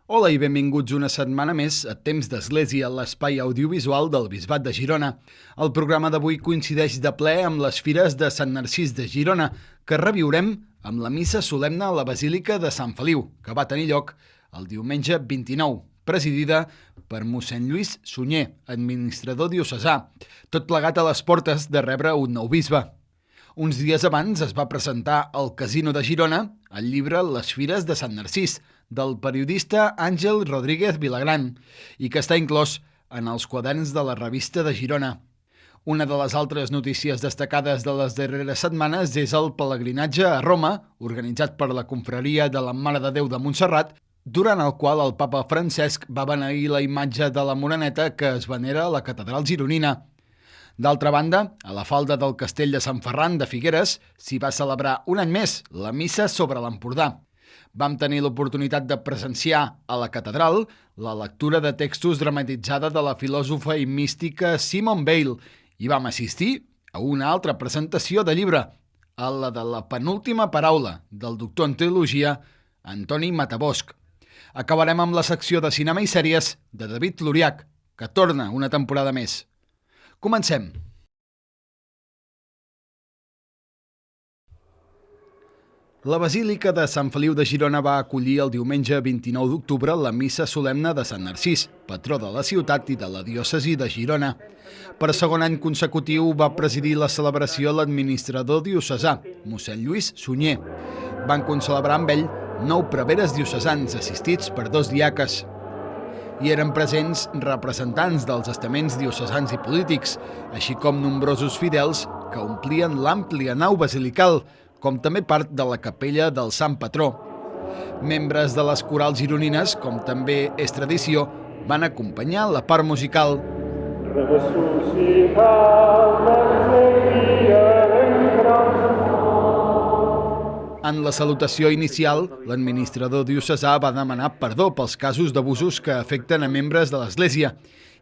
Hola i benvinguts una setmana més a Temps d'Església, l'espai audiovisual del Bisbat de Girona. El programa d'avui coincideix de ple amb les fires de Sant Narcís de Girona, que reviurem amb la missa solemne a la Basílica de Sant Feliu, que va tenir lloc el diumenge 29, presidida per mossèn Lluís Sunyer, administrador diocesà, tot plegat a les portes de rebre un nou bisbe. Uns dies abans es va presentar al Casino de Girona el llibre Les Fires de Sant Narcís, del periodista Àngel Rodríguez Vilagran, i que està inclòs en els quaderns de la revista de Girona. Una de les altres notícies destacades de les darreres setmanes és el pelegrinatge a Roma, organitzat per la confraria de la Mare de Déu de Montserrat, durant el qual el papa Francesc va beneir la imatge de la Moreneta que es venera a la catedral gironina. D'altra banda, a la falda del castell de Sant Ferran de Figueres s'hi va celebrar un any més la missa sobre l'Empordà. Vam tenir l'oportunitat de presenciar a la catedral la lectura de textos dramatitzada de la filòsofa i mística Simone Weil i vam assistir a una altra presentació de llibre, a la de la penúltima paraula del doctor en teologia Antoni Matabosc. Acabarem amb la secció de cinema i sèries de David Luriach, que torna una temporada més. Comencem. La Basílica de Sant Feliu de Girona va acollir el diumenge 29 d'octubre la missa solemne de Sant Narcís, patró de la ciutat i de la diòcesi de Girona. Per segon any consecutiu va presidir la celebració l'administrador diocesà, mossèn Lluís Sunyer. Van concelebrar amb ell 9 preveres diocesans assistits per 2 diaques. Hi eren presents representants dels estaments diocesans i polítics, així com nombrosos fidels que omplien l'àmplia nau basilical, com també part de la capella del Sant Patró. Membres de les corals gironines, com també és tradició, van acompanyar la part musical. En la salutació inicial, l'administrador diocesà va demanar perdó pels casos d'abusos que afecten a membres de l'Església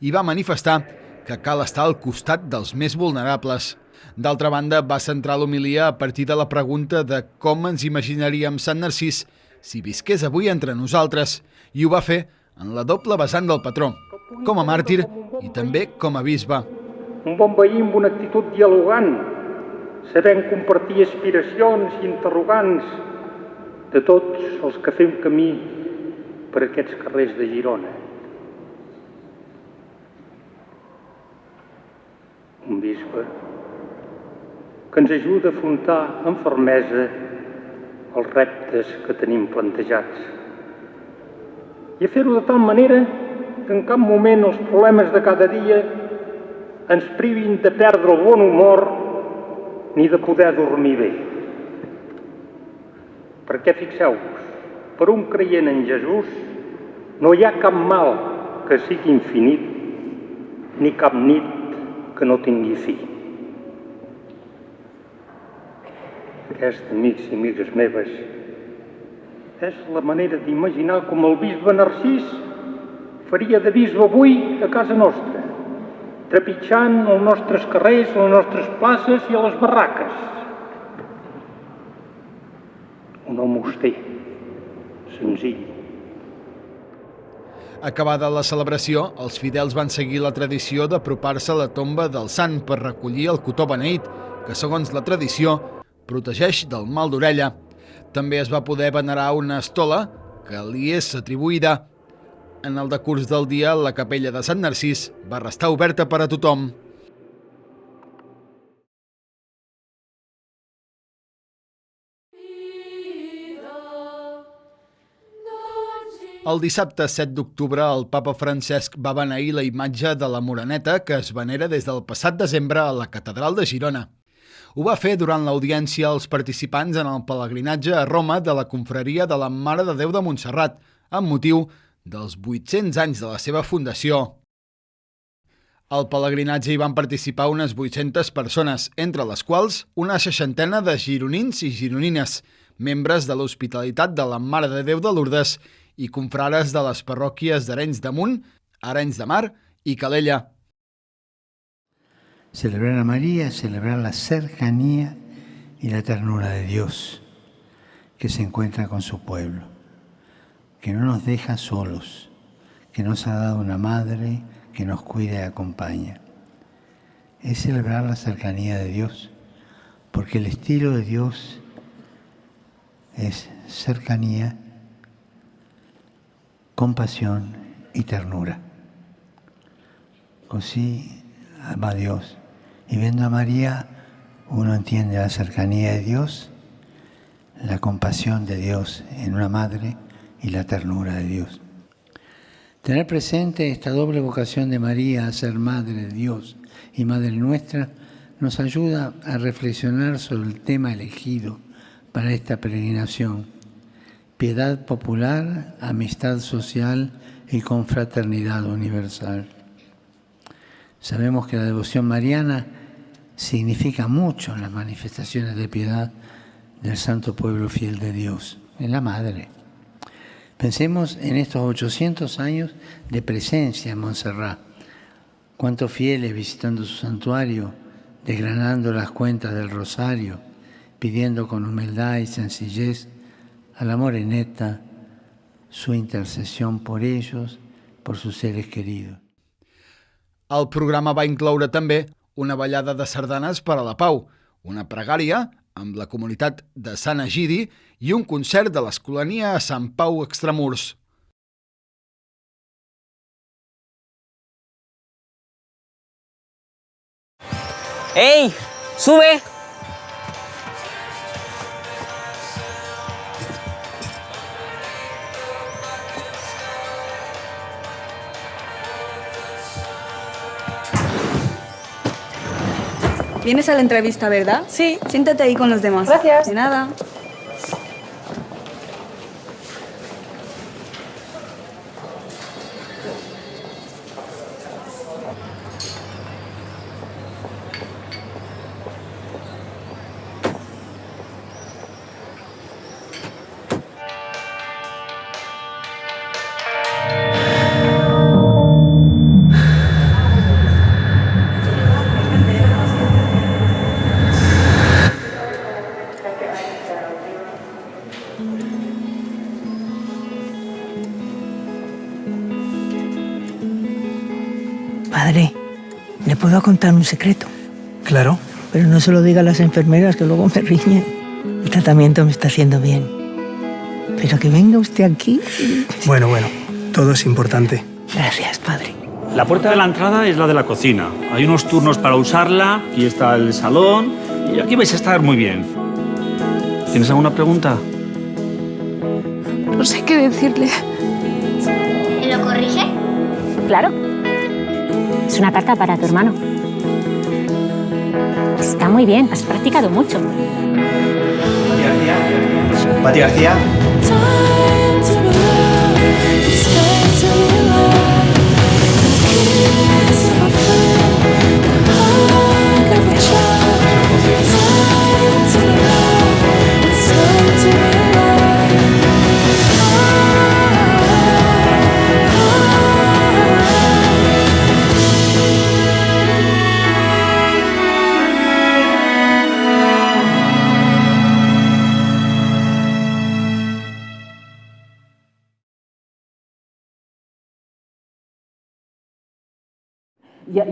i va manifestar que cal estar al costat dels més vulnerables. D'altra banda, va centrar l'homilia a partir de la pregunta de com ens imaginaríem Sant Narcís si visqués avui entre nosaltres, i ho va fer en la doble vessant del patró, com a màrtir i també com a bisbe. Un bon veí amb una actitud dialogant, sabent compartir aspiracions i interrogants de tots els que fem camí per aquests carrers de Girona. Un bisbe que ens ajuda a afrontar amb fermesa els reptes que tenim plantejats i a fer-ho de tal manera que en cap moment els problemes de cada dia ens privin de perdre el bon humor ni de poder dormir bé. Perquè fixeu-vos, per un creient en Jesús no hi ha cap mal que sigui infinit ni cap nit que no tingui fi. Aquesta, amics i amigues meves, és la manera d'imaginar com el bisbe Narcís faria de bisbe avui a casa nostra, trepitjant els nostres carrers, les nostres places i a les barraques. Un home auster, senzill. Acabada la celebració, els fidels van seguir la tradició d'apropar-se a la tomba del sant per recollir el cotó beneït, que segons la tradició protegeix del mal d'orella. També es va poder venerar una estola que li és atribuïda. En el decurs del dia, la capella de Sant Narcís va restar oberta per a tothom. El dissabte 7 d'octubre, el papa Francesc va beneir la imatge de la Moreneta que es venera des del passat desembre a la catedral de Girona. Ho va fer durant l'audiència als participants en el pelegrinatge a Roma de la confraria de la Mare de Déu de Montserrat, amb motiu dels 800 anys de la seva fundació. Al pelegrinatge hi van participar unes 800 persones, entre les quals una 60ena de gironins i gironines, membres de l'Hospitalitat de la Mare de Déu de Lourdes i confrares de les parròquies d'Arenys de Munt, Arenys de Mar i Calella. Celebrar a María, celebrar la cercanía y la ternura de Dios que se encuentra con su pueblo. que no nos deja solos, que nos ha dado una madre que nos cuida y acompaña. Es celebrar la cercanía de Dios, porque el estilo de Dios es cercanía, compasión y ternura. Así ama a Dios. Y viendo a María, uno entiende la cercanía de Dios, la compasión de Dios en una madre y la ternura de Dios. Tener presente esta doble vocación de María a ser Madre de Dios y Madre nuestra nos ayuda a reflexionar sobre el tema elegido para esta peregrinación: piedad popular, amistad social y confraternidad universal. Sabemos que la devoción mariana significa mucho en las manifestaciones de piedad del santo pueblo fiel de Dios, en la Madre. Pensemos en estos 800 años de presencia en Montserrat. Cuántos fieles visitando su santuario, desgranando las cuentas del rosario, pidiendo con humildad y sencillez a la Moreneta su intercesión por ellos, por sus seres queridos. El programa va incloure també una ballada de sardanes per a la pau, una pregària amb la comunitat de Sant Egidi i un concert de l'Escolania a Sant Pau Extramurs. ¡Ey! ¡Sube! Vienes a la entrevista, ¿verdad? Sí. Siéntate ahí con los demás. Gracias. De nada. Padre, ¿le puedo contar un secreto? Claro. Pero no se lo diga a las enfermeras, que luego me riñen. El tratamiento me está haciendo bien. Pero que venga usted aquí... Bueno, todo es importante. Gracias, padre. La puerta de la entrada es la de la cocina. Hay unos turnos para usarla, aquí está el salón y aquí vais a estar muy bien. ¿Tienes alguna pregunta? No sé qué decirle. ¿Me lo corrige? Claro. Es una carta para tu hermano. Está muy bien, has practicado mucho. Pati García.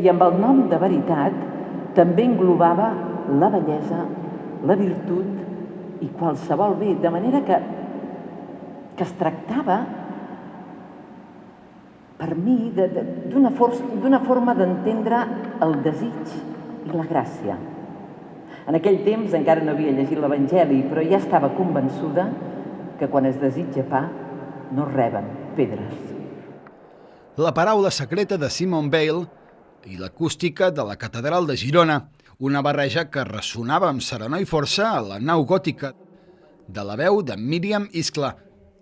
I amb el nom de veritat també englobava la bellesa, la virtut i qualsevol bé, de manera que es tractava per mi d'una forma d'entendre el desig i la gràcia. En aquell temps encara no havia llegit l'Evangeli, però ja estava convençuda que quan es desitja pa no es reben pedres. La paraula secreta de Simone Weil i l'acústica de la catedral de Girona, una barreja que ressonava amb serenor i força a la nau gòtica de la veu de Míriam Iskla,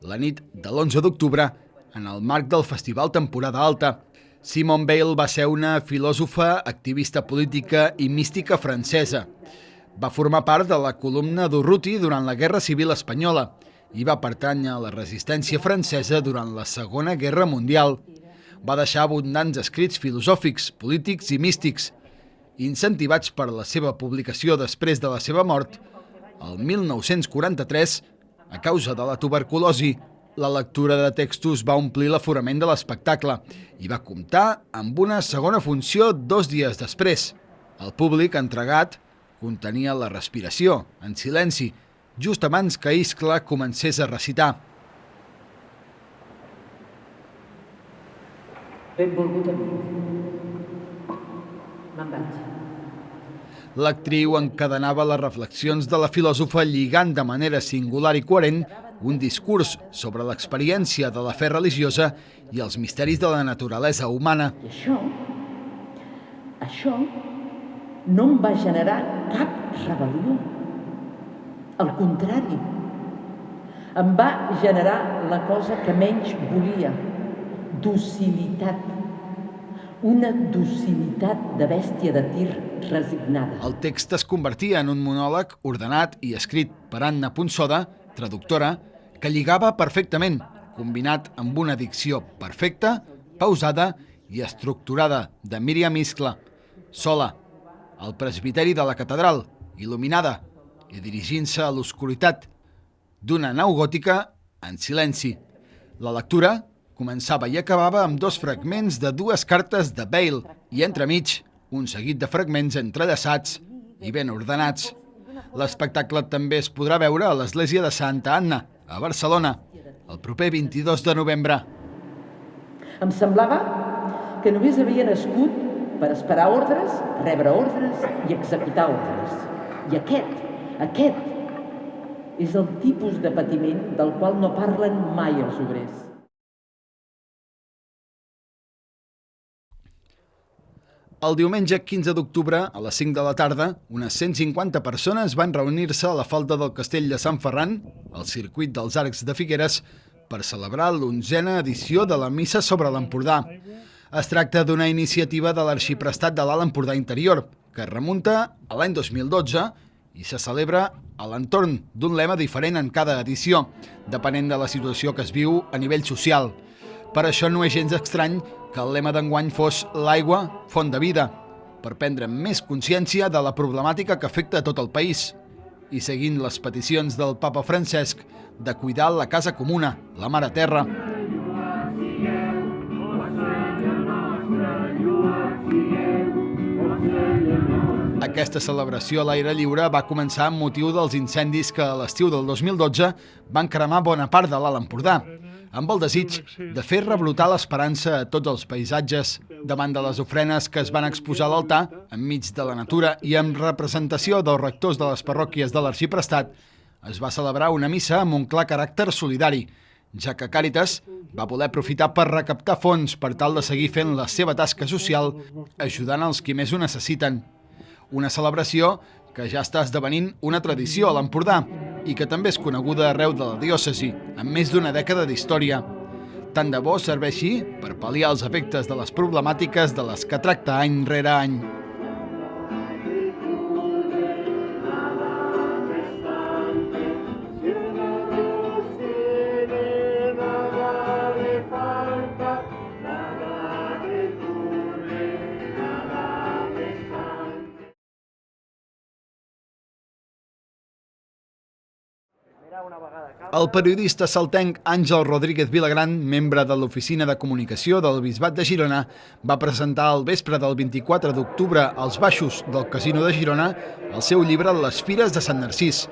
la nit de l'11 d'octubre, en el marc del Festival Temporada Alta. Simone Weil va ser una filòsofa, activista política i mística francesa. Va formar part de la columna d'Urruti durant la Guerra Civil Espanyola i va pertànyer a la resistència francesa durant la Segona Guerra Mundial. Va deixar abundants escrits filosòfics, polítics i místics, incentivats per la seva publicació després de la seva mort, el 1943, a causa de la tuberculosi, La lectura de textos va omplir l'aforament de l'espectacle i va comptar amb una segona funció 2 dies després. El públic entregat contenia la respiració, en silenci, just abans que Iscle comencés a recitar. Benvolgut amic. Me'n vaig. L'actriu encadenava les reflexions de la filòsofa lligant de manera singular i coherent un discurs sobre l'experiència de la fe religiosa i els misteris de la naturalesa humana. I això no em va generar cap rebel·lió. Al contrari, em va generar la cosa que menys volia, docilitat. Una docilitat de bèstia de tir resignada. El text es convertia en un monòleg ordenat i escrit per Anna Ponsoda, traductora, que lligava perfectament, combinat amb una dicció perfecta, pausada i estructurada de Míriam Iscle, sola, al presbiteri de la catedral, il·luminada i dirigint-se a l'oscuritat d'una nau gòtica en silenci. La lectura començava i acabava amb 2 fragments de 2 cartes de Bale i entremig un seguit de fragments entrellaçats i ben ordenats. L'espectacle també es podrà veure a l'església de Santa Anna, a Barcelona, el proper 22 de novembre. Em semblava que només havia nascut per esperar ordres, rebre ordres i executar ordres. I aquest és el tipus de patiment del qual no parlen mai els obrers. El diumenge 15 d'octubre, a les 5 de la tarda, unes 150 persones van reunir-se a la falda del castell de Sant Ferran, al circuit dels Arcs de Figueres, per celebrar l'11a edició de la Missa sobre l'Empordà. Es tracta d'una iniciativa de l'Arxiprestat de l'Alt Empordà Interior, que es remunta a l'any 2012 i se celebra a l'entorn d'un lema diferent en cada edició, depenent de la situació que es viu a nivell social. Per això no és gens estrany que el lema d'enguany fos l'aigua, font de vida, per prendre més consciència de la problemàtica que afecta a tot el país. I seguint les peticions del papa Francesc de cuidar la casa comuna, la mare terra. Aquesta celebració a l'aire lliure va començar amb motiu dels incendis que a l'estiu del 2012 van cremar bona part de l'Alt Empordà, amb el desig de fer rebrotar l'esperança a tots els paisatges davant de les ofrenes que es van exposar a l'altar enmig de la natura i amb representació dels rectors de les parròquies de l'Arxiprestat. Es va celebrar una missa amb un clar caràcter solidari, ja que Càritas va voler aprofitar per recaptar fons per tal de seguir fent la seva tasca social ajudant els qui més ho necessiten. Una celebració que ja està esdevenint una tradició a l'Empordà i que també és coneguda arreu de la diòcesi, amb més d'una dècada d'història. Tant de bo serveixi per pal·liar els efectes de les problemàtiques de les que tracta any rere any. El periodista saltenc Àngel Rodríguez Vilagran, membre de l'Oficina de Comunicació del Bisbat de Girona, va presentar al vespre del 24 d'octubre als baixos del Casino de Girona el seu llibre Les Fires de Sant Narcís,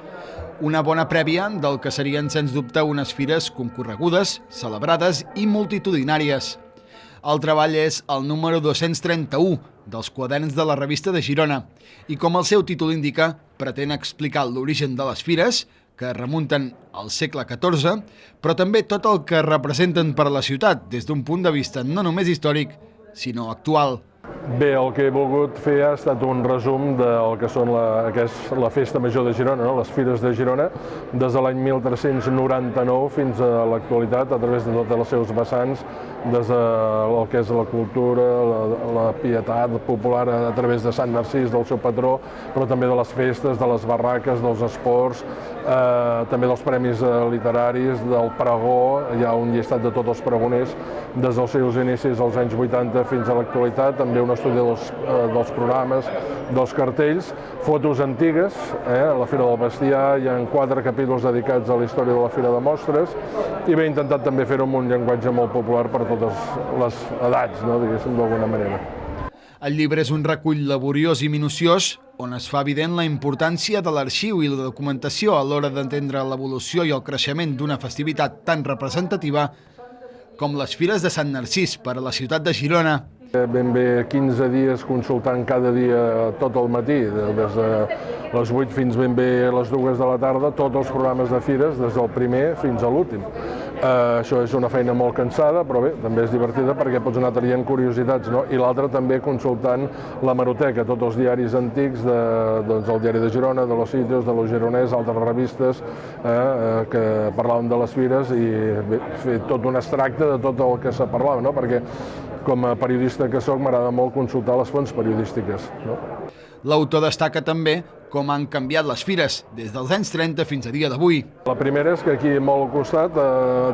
una bona prèvia del que serien, sens dubte, unes fires concorregudes, celebrades i multitudinàries. El treball és el número 231 dels quaderns de la revista de Girona i, com el seu títol indica, pretén explicar l'origen de les fires, que remunten al segle XIV, però també tot el que representen per a la ciutat, des d'un punt de vista no només històric, sinó actual. Bé, el que he volgut fer ha estat un resum del que són que és la Festa Major de Girona, no? Les Fires de Girona, des de l'any 1399 fins a l'actualitat, a través de tots els seus vessants, des del que és la cultura, la pietat popular a través de Sant Narcís, del seu patró, però també de les festes, de les barraques, dels esports, també dels premis literaris, del pregó. Hi ha un llistat de tots els pregoners des dels seus inicis als anys 80 fins a l'actualitat, també també un estudi dels programes, dels cartells, fotos antigues, a la Fira del Bestiar hi ha 4 capítols dedicats a la història de la Fira de Mostres, i he intentat també fer-ho amb un llenguatge molt popular per totes les edats, no? Diguéssim, d'alguna manera. El llibre és un recull laboriós i minuciós on es fa evident la importància de l'arxiu i la documentació a l'hora d'entendre l'evolució i el creixement d'una festivitat tan representativa com les Fires de Sant Narcís per a la ciutat de Girona. Ben bé 15 dies consultant cada dia tot el matí, des de les 8 fins ben bé les 2 de la tarda, tots els programes de fires, des del primer fins a l'últim. Això és una feina molt cansada, però bé, també és divertida perquè pots anar traient curiositats, no? I l'altra també consultant l'hemeroteca, tots els diaris antics, doncs el diari de Girona, de Los Sitios, de Los Gironès, altres revistes que parlaven de les fires i bé, fer tot un extracte de tot el que se parlava, no? Perquè com a periodista que soc m'agrada molt consultar les fonts periodístiques, no? L'autor destaca també com han canviat les fires des dels anys 30 fins a dia d'avui. La primera és que aquí molt al costat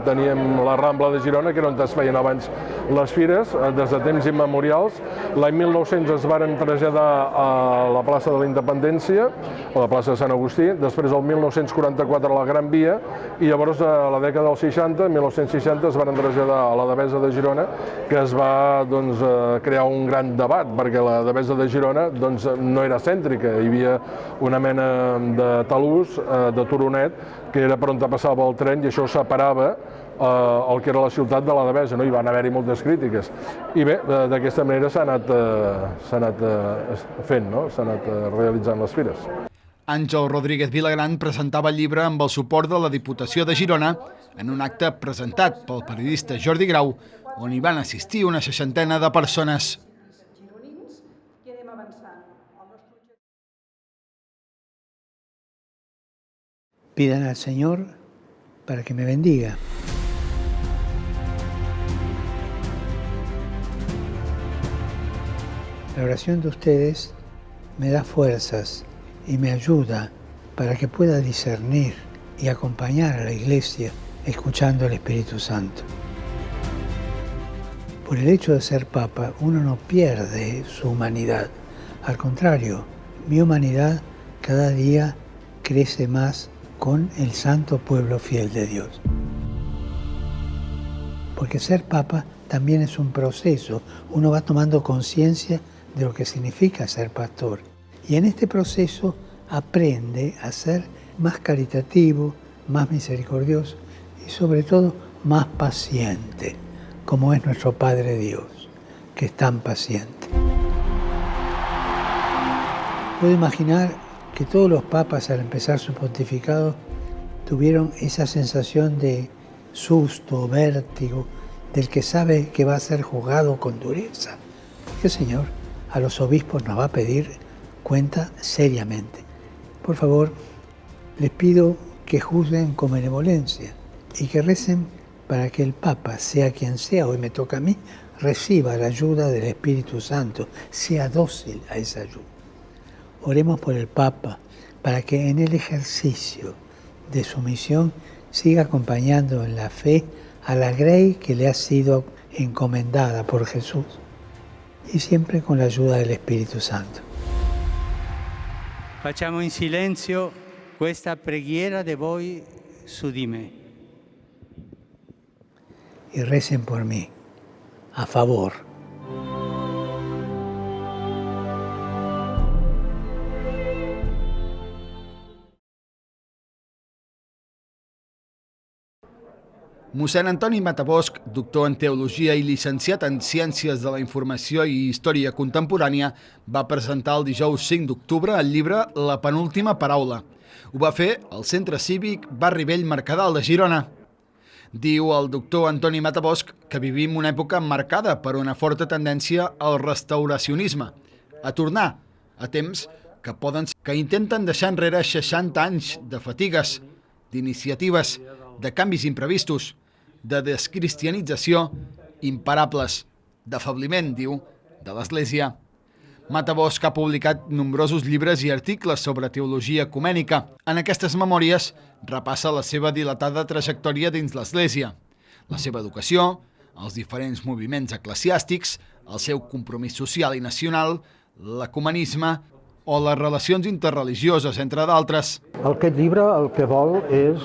teníem la Rambla de Girona, que era on es feien abans les fires, des de temps immemorials. L'any 1900 es varen traslladar a la plaça de la Independència, a la plaça de Sant Agustí, després el 1944 a la Gran Via, i llavors a la dècada dels 60, 1960, es varen traslladar a la Devesa de Girona, que es va crear un gran debat, perquè la Devesa de Girona no era cèntrica, hi havia una mena de talús, de turonet, que era per on passava el tren i això separava el que era la ciutat de la Devesa, no? Hi van haver-hi moltes crítiques. I bé, d'aquesta manera s'ha anat fent, no? S'ha anat realitzant les fires. Àngel Rodríguez Vilagran presentava el llibre amb el suport de la Diputació de Girona en un acte presentat pel periodista Jordi Grau, on hi van assistir una 60ena de persones. Pidan al Señor para que me bendiga. La oración de ustedes me da fuerzas y me ayuda para que pueda discernir y acompañar a la Iglesia escuchando al Espíritu Santo. Por el hecho de ser Papa, uno no pierde su humanidad. Al contrario, mi humanidad cada día crece más con el santo pueblo fiel de Dios. Porque ser Papa también es un proceso. Uno va tomando conciencia de lo que significa ser pastor. Y en este proceso aprende a ser más caritativo, más misericordioso y sobre todo más paciente, como es nuestro Padre Dios, que es tan paciente. Puedo imaginar que todos los papas al empezar su pontificado tuvieron esa sensación de susto, vértigo, del que sabe que va a ser juzgado con dureza. Porque el Señor a los obispos nos va a pedir cuenta seriamente. Por favor, les pido que juzguen con benevolencia y que recen para que el Papa, sea quien sea, hoy me toca a mí, reciba la ayuda del Espíritu Santo, sea dócil a esa ayuda. Oremos por el Papa para que en el ejercicio de su misión siga acompañando en la fe a la grey que le ha sido encomendada por Jesús y siempre con la ayuda del Espíritu Santo. Facciamo in silenzio questa preghiera de voi su di me. Y recen por mí, a favor. Mossèn Antoni Matabosch, doctor en Teologia i llicenciat en Ciències de la Informació i Història Contemporània, va presentar el dijous 5 d'octubre el llibre La penúltima paraula. Ho va fer al Centre Cívic Barri Vell Mercadal de Girona. Diu el doctor Antoni Matabosch que vivim una època marcada per una forta tendència al restauracionisme, a tornar a temps que intenten deixar enrere 60 anys de fatigues, d'iniciatives, de canvis imprevistos, de descristianització imparables, d'afabliment, diu, de l'Església. Matabosch ha publicat nombrosos llibres i articles sobre teologia ecumènica. En aquestes memòries repassa la seva dilatada trajectòria dins l'Església, la seva educació, els diferents moviments eclesiàstics, el seu compromís social i nacional, l'ecumenisme o les relacions interreligioses, entre d'altres. Aquest llibre el que vol és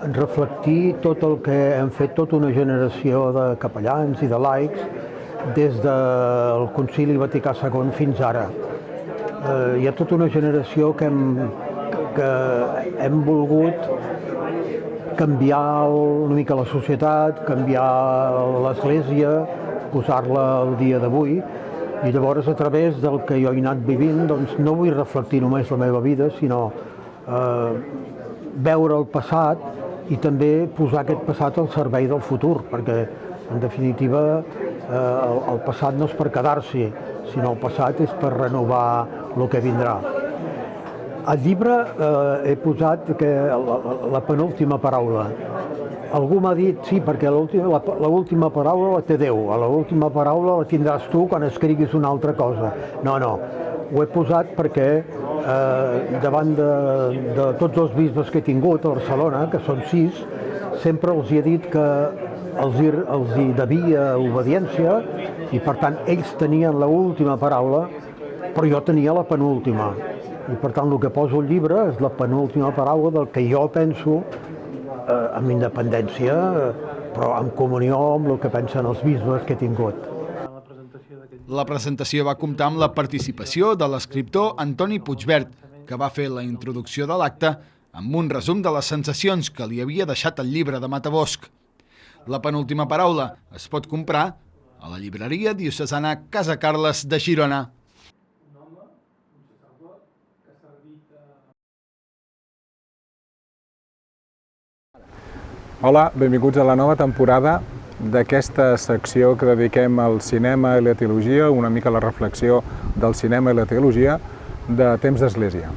reflectir tot el que hem fet tota una generació de capellans i de laics des del Concili Vaticà II fins ara. Hi ha tota una generació que hem volgut canviar una mica la societat, canviar l'Església, posar-la al dia d'avui, i llavors a través del que jo he anat vivint doncs no vull reflectir només la meva vida, sinó veure el passat i també posar aquest passat al servei del futur, perquè en definitiva el passat no és per quedar-s'hi, sinó el passat és per renovar el que vindrà. Al llibre he posat la penúltima paraula. Algú m'ha dit, sí, perquè l'última paraula la té Déu, l'última paraula la tindràs tu quan escriguis una altra cosa. No, ho he posat perquè davant de tots els bisbes que he tingut a Barcelona, que són 6, sempre els he dit que els hi devia obediència i per tant ells tenien l'última paraula, però jo tenia la penúltima. I per tant el que poso al llibre és la penúltima paraula del que jo penso amb independència, però en comunió amb el que pensen els bisbes que he tingut. La presentació va comptar amb la participació de l'escriptor Antoni Puigvert, que va fer la introducció de l'acte amb un resum de les sensacions que li havia deixat el llibre de Matabosc. La penúltima paraula es pot comprar a la llibreria diocesana Casa Carles de Girona. Hola, benvinguts a la nova temporada d'aquesta secció que dediquem al cinema i la teologia, una mica a la reflexió del cinema i la teologia de Temps d'Església.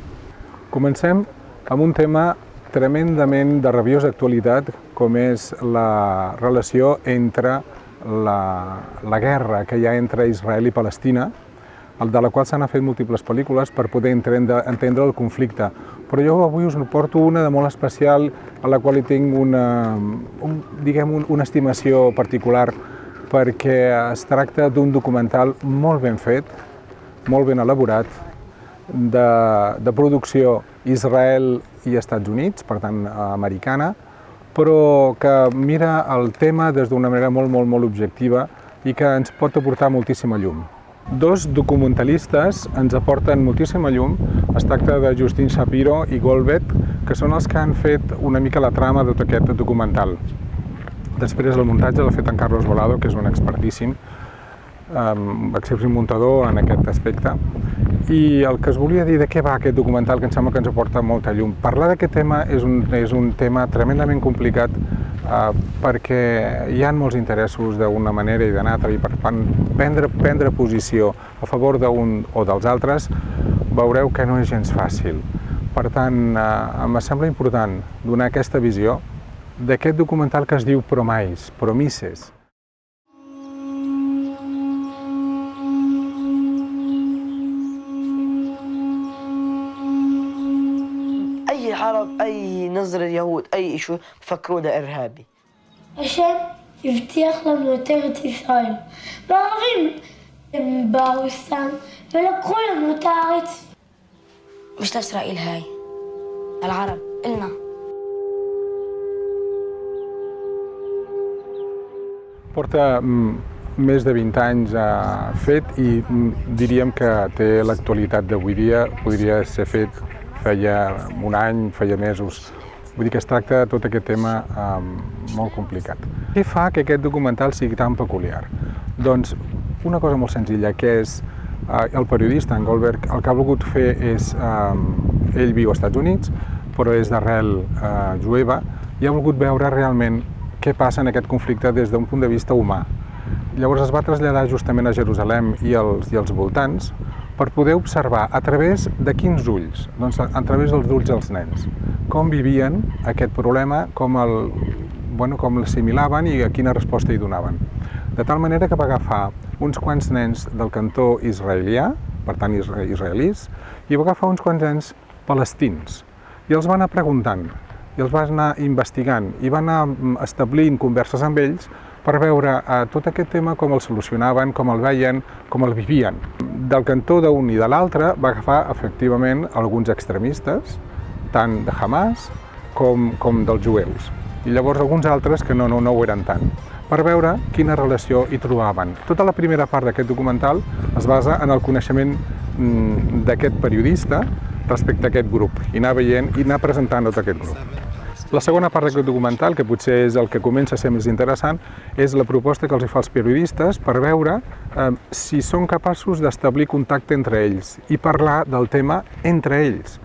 Comencem amb un tema tremendament de rabiosa actualitat, com és la relació entre la guerra que hi ha entre Israel i Palestina, de la qual s'han fet múltiples pel·lícules per poder entendre el conflicte. Però jo avui us porto una de molt especial, a la qual hi tinc una estimació particular, perquè es tracta d'un documental molt ben fet, molt ben elaborat, de producció Israel i Estats Units, per tant americana, però que mira el tema des d'una manera molt objectiva i que ens pot aportar moltíssima llum. Dos documentalistes ens aporten moltíssima llum. Es tracta de Justin Shapiro i Goldberg, que són els que han fet una mica la trama de tot aquest documental. Després el muntatge l'ha fet en Carlos Volado, que és un expertíssim muntador en aquest aspecte. I el que us volia dir de què va aquest documental, que em sembla que ens aporta molta llum. Parlar d'aquest tema és un tema tremendament complicat perquè hi ha molts interessos d'una manera i de l'altra, i per tant prendre posició a favor d'un o dels altres veureu que no és gens fàcil. Per tant, em sembla important donar aquesta visió d'aquest documental que es diu Promises. أي عرب أي نظرة يهود أي شيء بفكروا ده إرهابي عشان يفتح لنا منطقة إسرائيل العربيين باعوا السام فلقوا لنا منطقة مش لإسرائيل هاي العرب إلنا. Porta més de 20 anys fet i diríem que té l'actualitat d'avui dia, podria ser fet feia un any, feia mesos. Vull dir que es tracta de tot aquest tema molt complicat. Què fa que aquest documental sigui tan peculiar? Doncs una cosa molt senzilla, que és el periodista, en Goldberg, el que ha volgut fer és, ell viu als Estats Units, però és d'arrel jueva, i ha volgut veure realment què passa en aquest conflicte des d'un punt de vista humà. Llavors es va traslladar justament a Jerusalem i als voltants per poder observar a través de quins ulls? Doncs a través dels ulls dels nens. Com vivien aquest problema, com l'assimilaven i quina resposta hi donaven. De tal manera que va agafar uns quants nens del cantó israelià, per tant israelis, i va agafar uns quants nens palestins. I els va anar preguntant i els va anar investigant i va anar establint converses amb ells per veure tot aquest tema com el solucionaven, com el veien, com el vivien. Del cantó d'un i de l'altre va agafar efectivament alguns extremistes, tant de Hamas com dels jueus, i llavors alguns altres que no ho eren tant, per veure quina relació hi trobaven. Tota la primera part d'aquest documental es basa en el coneixement d'aquest periodista respecte a aquest grup, i anar veient i anar presentant tot aquest grup. La segona part d'aquest documental, que potser és el que comença a ser més interessant, és la proposta que els fa els periodistes per veure si són capaços d'establir contacte entre ells i parlar del tema entre ells,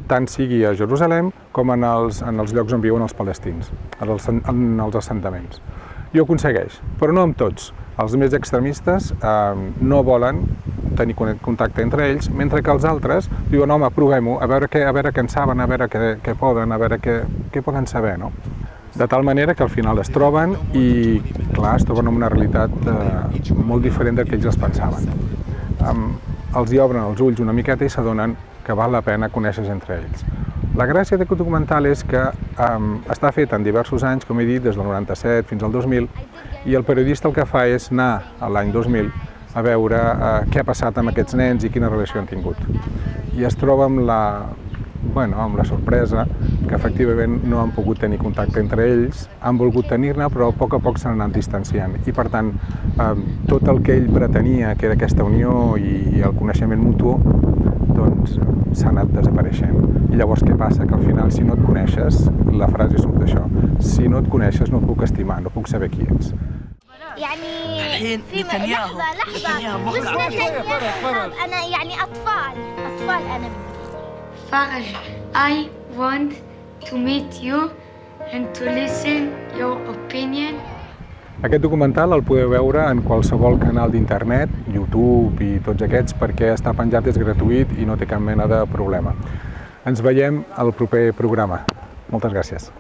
tant sigui a Jerusalem com en els llocs on viuen els palestins, en els assentaments. I ho aconsegueix, però no amb tots. Els més extremistes no volen tenir contacte entre ells, mentre que els altres diuen, home, provem-ho, a veure què en saben, a veure què poden, a veure què poden saber, no? De tal manera que al final es troben i, clar, es troben amb una realitat molt diferent del que ells es pensaven. Els hi obren els ulls una miqueta i s'adonen que val la pena conèixer entre ells. La gràcia d'aquest documental és que està fet en diversos anys, com he dit, des del 97 fins al 2000, i el periodista el que fa és anar a l'any 2000 a veure què ha passat amb aquests nens i quina relació han tingut. I es troba amb la sorpresa que efectivament no han pogut tenir contacte entre ells, han volgut tenir-ne, però a poc se n'han anat distanciant. I per tant, tot el que ell pretenia, que era aquesta unió i el coneixement mutu, doncs s'ha anat desapareixent. I llavors què passa? Que al final, si no et coneixes, la frase surt d'això, si no et coneixes no et puc estimar, no puc saber qui ets. الحين نتنياهو مش نتنياهو أنا يعني أطفال أنا Faraj, I want to meet you and to listen your opinion. Aquest documental el podeu veure en qualsevol canal d'internet, YouTube i tots aquests, perquè està penjat, és gratuït i no té cap mena de problema. Ens veiem al proper programa. Moltes gràcies.